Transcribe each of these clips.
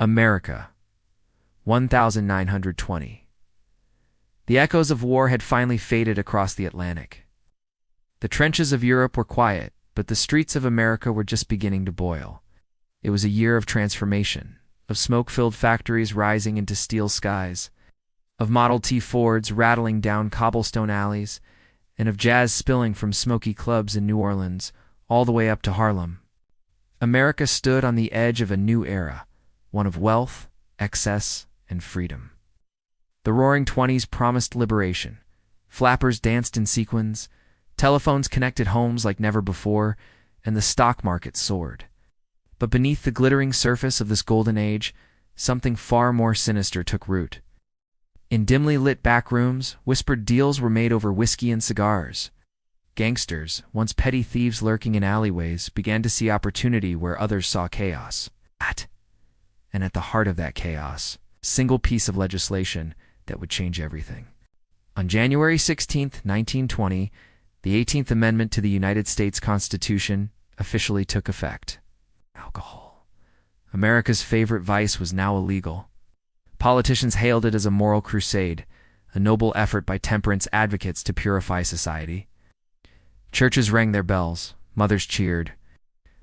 America, 1920. The echoes of war had finally faded across the Atlantic. The trenches of Europe were quiet, but the streets of America were just beginning to boil. It was a year of transformation, of smoke-filled factories rising into steel skies, of Model T Fords rattling down cobblestone alleys, and of jazz spilling from smoky clubs in New Orleans all the way up to Harlem. America stood on the edge of a new era, one of wealth, excess, and freedom. The Roaring Twenties promised liberation. Flappers danced in sequins, telephones connected homes like never before, and the stock market soared. But beneath the glittering surface of this golden age, something far more sinister took root. In dimly lit back rooms, whispered deals were made over whiskey and cigars. Gangsters, once petty thieves lurking in alleyways, began to see opportunity where others saw chaos. And at the heart of that chaos, a single piece of legislation that would change everything. On January 16, 1920, the 18th Amendment to the United States Constitution officially took effect. Alcohol, America's favorite vice, was now illegal. Politicians hailed it as a moral crusade, a noble effort by temperance advocates to purify society. Churches rang their bells, mothers cheered.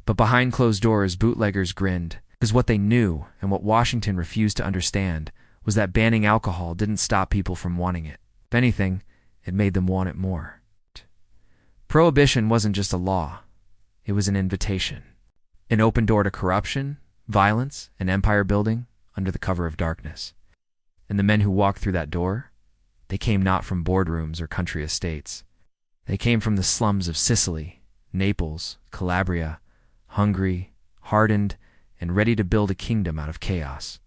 But behind closed doors, bootleggers grinned, because what they knew, and what Washington refused to understand, was that banning alcohol didn't stop people from wanting it. If anything, it made them want it more. Prohibition wasn't just a law. It was an invitation. An open door to corruption, violence, and empire building under the cover of darkness. And the men who walked through that door, they came not from boardrooms or country estates. They came from the slums of Sicily, Naples, Calabria, hungry, hardened, and ready to build a kingdom out of chaos.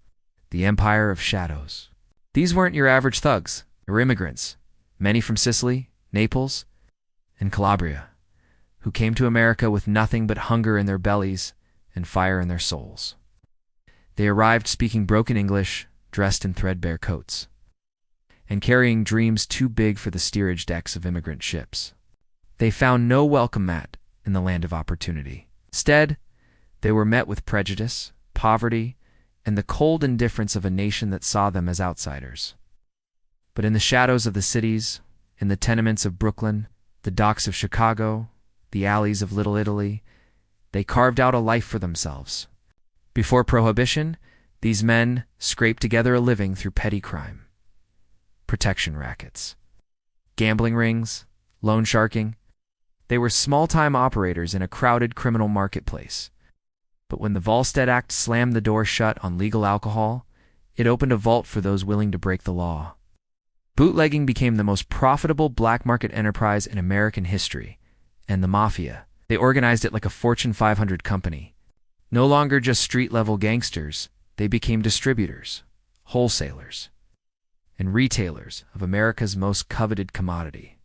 The Empire of Shadows. These weren't your average thugs. They were immigrants, many from Sicily, Naples, and Calabria, who came to America with nothing but hunger in their bellies and fire in their souls. They arrived speaking broken English, dressed in threadbare coats, and carrying dreams too big for the steerage decks of immigrant ships. They found no welcome mat in the land of opportunity. Instead, they were met with prejudice, poverty, and the cold indifference of a nation that saw them as outsiders. But in the shadows of the cities, in the tenements of Brooklyn, the docks of Chicago, the alleys of Little Italy, they carved out a life for themselves. Before Prohibition, these men scraped together a living through petty crime, protection rackets, gambling rings, loan sharking. They were small-time operators in a crowded criminal marketplace. But when the Volstead Act slammed the door shut on legal alcohol, it opened a vault for those willing to break the law. Bootlegging became the most profitable black market enterprise in American history, and the Mafia. They organized it like a Fortune 500 company. No longer just street-level gangsters, they became distributors, wholesalers, and retailers of America's most coveted commodity.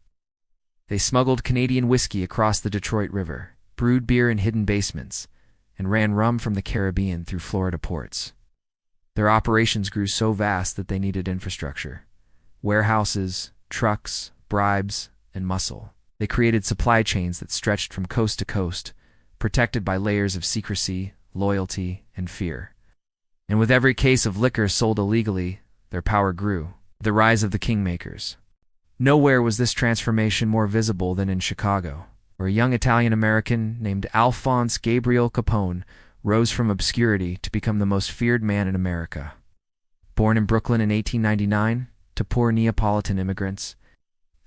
They smuggled Canadian whiskey across the Detroit River, brewed beer in hidden basements, and ran rum from the Caribbean through Florida ports. Their operations grew so vast that they needed infrastructure. Warehouses, trucks, bribes, and muscle. They created supply chains that stretched from coast to coast, protected by layers of secrecy, loyalty, and fear. And with every case of liquor sold illegally, their power grew. The rise of the kingmakers. Nowhere was this transformation more visible than in Chicago, where a young Italian-American named Alphonse Gabriel Capone rose from obscurity to become the most feared man in America. Born in Brooklyn in 1899 to poor Neapolitan immigrants,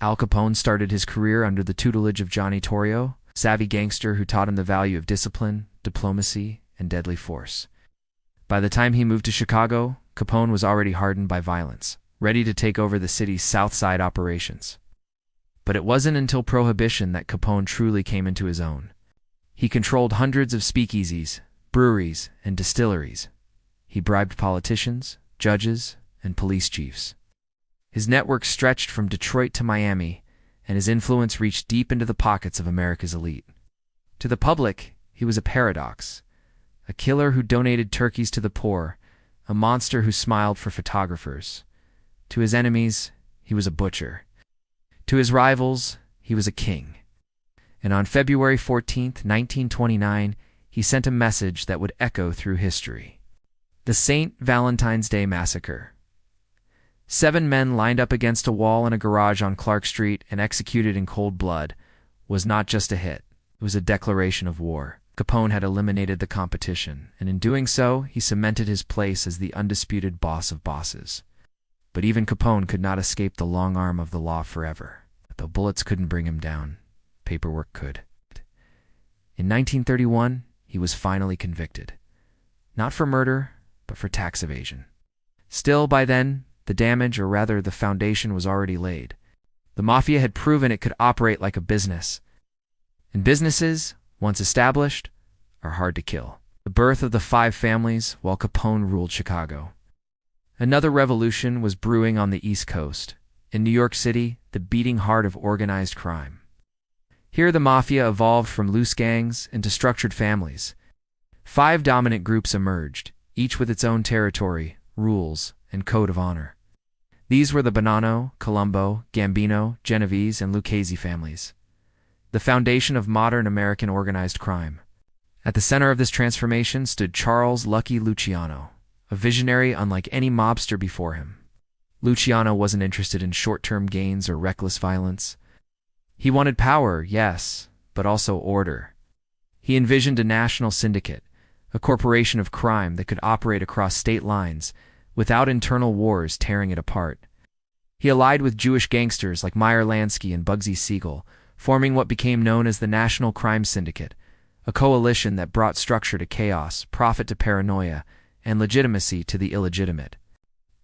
Al Capone started his career under the tutelage of Johnny Torrio, a savvy gangster who taught him the value of discipline, diplomacy, and deadly force. By the time he moved to Chicago, Capone was already hardened by violence, ready to take over the city's South Side operations. But it wasn't until Prohibition that Capone truly came into his own. He controlled hundreds of speakeasies, breweries, and distilleries. He bribed politicians, judges, and police chiefs. His network stretched from Detroit to Miami, and his influence reached deep into the pockets of America's elite. To the public, he was a paradox, a killer who donated turkeys to the poor, a monster who smiled for photographers. To his enemies, he was a butcher. To his rivals, he was a king. And on February 14, 1929, he sent a message that would echo through history. The St. Valentine's Day Massacre. 7 men lined up against a wall in a garage on Clark Street and executed in cold blood was not just a hit, it was a declaration of war. Capone had eliminated the competition, and in doing so, he cemented his place as the undisputed boss of bosses. But even Capone could not escape the long arm of the law forever. Though bullets couldn't bring him down, paperwork could. In 1931, he was finally convicted. Not for murder, but for tax evasion. Still, by then, the damage, or rather the foundation, was already laid. The Mafia had proven it could operate like a business. And businesses, once established, are hard to kill. The birth of the 5 families while Capone ruled Chicago. Another revolution was brewing on the East Coast. In New York City, the beating heart of organized crime. Here the Mafia evolved from loose gangs into structured families. 5 dominant groups emerged, each with its own territory, rules, and code of honor. These were the Bonanno, Colombo, Gambino, Genovese, and Lucchese families. The foundation of modern American organized crime. At the center of this transformation stood Charles Lucky Luciano, a visionary unlike any mobster before him. Luciano wasn't interested in short-term gains or reckless violence. He wanted power, yes, but also order. He envisioned a national syndicate, a corporation of crime that could operate across state lines without internal wars tearing it apart. He allied with Jewish gangsters like Meyer Lansky and Bugsy Siegel, forming what became known as the National Crime Syndicate, a coalition that brought structure to chaos, profit to paranoia, and legitimacy to the illegitimate.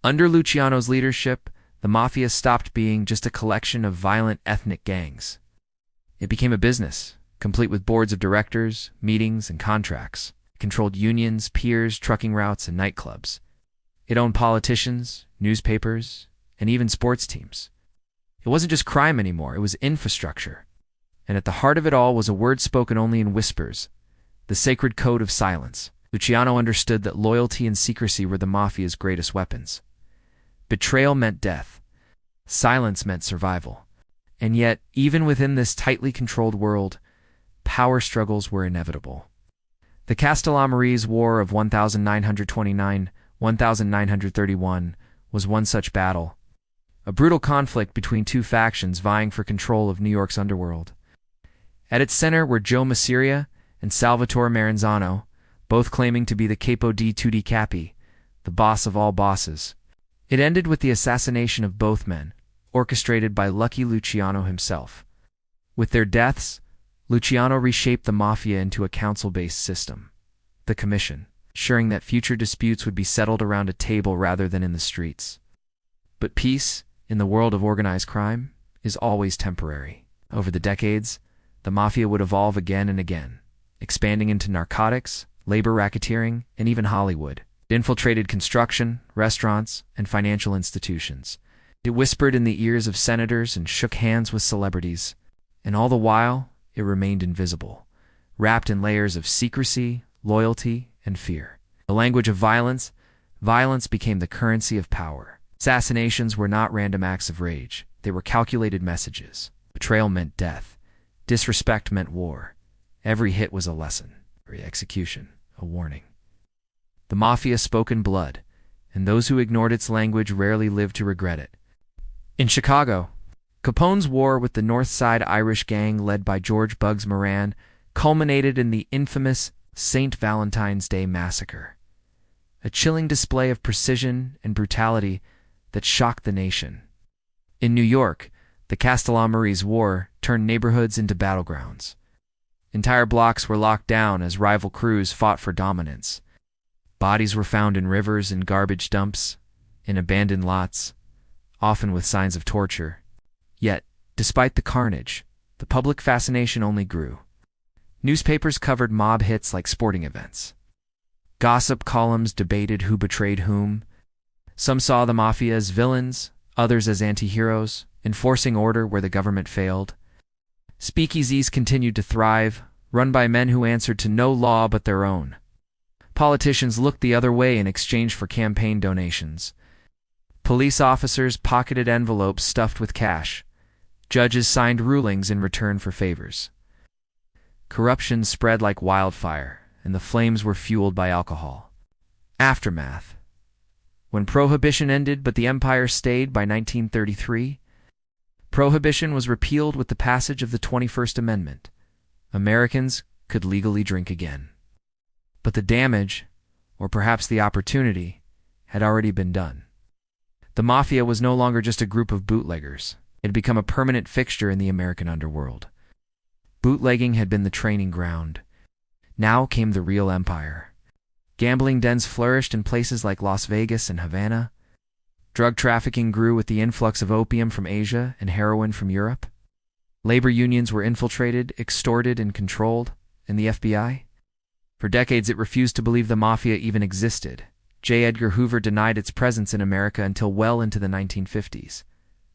Under Luciano's leadership, the Mafia stopped being just a collection of violent ethnic gangs. It became a business, complete with boards of directors, meetings, and contracts. It controlled unions, piers, trucking routes, and nightclubs. It owned politicians, newspapers, and even sports teams. It wasn't just crime anymore, it was infrastructure. And at the heart of it all was a word spoken only in whispers, the sacred code of silence. Luciano understood that loyalty and secrecy were the Mafia's greatest weapons. Betrayal meant death. Silence meant survival. And yet, even within this tightly controlled world, power struggles were inevitable. The Castellamarese War of 1929-1931 was one such battle, a brutal conflict between 2 factions vying for control of New York's underworld. At its center were Joe Masseria and Salvatore Maranzano, both claiming to be the Capo di Tutti Capi, the boss of all bosses. It ended with the assassination of both men, orchestrated by Lucky Luciano himself. With their deaths, Luciano reshaped the Mafia into a council-based system, the Commission, ensuring that future disputes would be settled around a table rather than in the streets. But peace, in the world of organized crime, is always temporary. Over the decades, the Mafia would evolve again and again, expanding into narcotics, labor racketeering, and even Hollywood. It infiltrated construction, restaurants, and financial institutions. It whispered in the ears of senators and shook hands with celebrities. And all the while, it remained invisible, wrapped in layers of secrecy, loyalty, and fear. The language of violence, violence became the currency of power. Assassinations were not random acts of rage. They were calculated messages. Betrayal meant death. Disrespect meant war. Every hit was a lesson. Every execution, a warning. The Mafia spoke in blood, and those who ignored its language rarely lived to regret it. In Chicago, Capone's war with the North Side Irish gang led by George Bugs Moran culminated in the infamous St. Valentine's Day Massacre, a chilling display of precision and brutality that shocked the nation. In New York, the Castellamarese War turned neighborhoods into battlegrounds. Entire blocks were locked down as rival crews fought for dominance. Bodies were found in rivers and garbage dumps, in abandoned lots, often with signs of torture. Yet, despite the carnage, the public fascination only grew. Newspapers covered mob hits like sporting events. Gossip columns debated who betrayed whom. Some saw the Mafia as villains, others as anti-heroes, enforcing order where the government failed. Speakeasies continued to thrive, run by men who answered to no law but their own. Politicians looked the other way in exchange for campaign donations. Police officers pocketed envelopes stuffed with cash. Judges signed rulings in return for favors. Corruption spread like wildfire, and the flames were fueled by alcohol. Aftermath. When Prohibition ended but the empire stayed by 1933, Prohibition was repealed with the passage of the 21st Amendment. Americans could legally drink again. But the damage, or perhaps the opportunity, had already been done. The Mafia was no longer just a group of bootleggers. It had become a permanent fixture in the American underworld. Bootlegging had been the training ground. Now came the real empire. Gambling dens flourished in places like Las Vegas and Havana. Drug trafficking grew with the influx of opium from Asia and heroin from Europe. Labor unions were infiltrated, extorted, and controlled, and the FBI? For decades it refused to believe the Mafia even existed. J. Edgar Hoover denied its presence in America until well into the 1950s.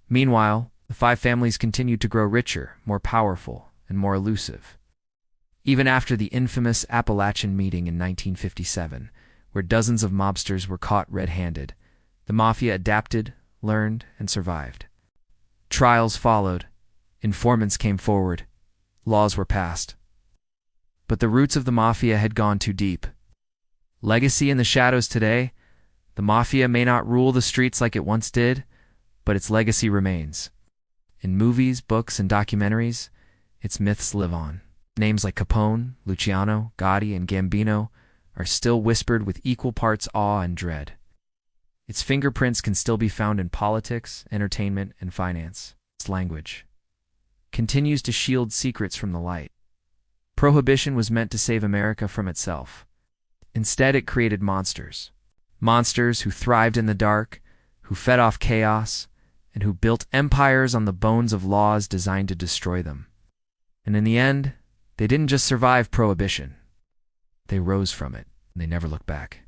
Meanwhile, the five families continued to grow richer, more powerful, and more elusive. Even after the infamous Appalachian meeting in 1957, where dozens of mobsters were caught red-handed, the Mafia adapted, learned, and survived. Trials followed. Informants came forward. Laws were passed. But the roots of the Mafia had gone too deep. Legacy in the shadows today, the Mafia may not rule the streets like it once did, but its legacy remains. In movies, books, and documentaries, its myths live on. Names like Capone, Luciano, Gotti, and Gambino are still whispered with equal parts awe and dread. Its fingerprints can still be found in politics, entertainment, and finance. Its language continues to shield secrets from the light. Prohibition was meant to save America from itself. Instead, it created monsters. Monsters who thrived in the dark, who fed off chaos, and who built empires on the bones of laws designed to destroy them. And in the end, they didn't just survive Prohibition. They rose from it, and they never looked back.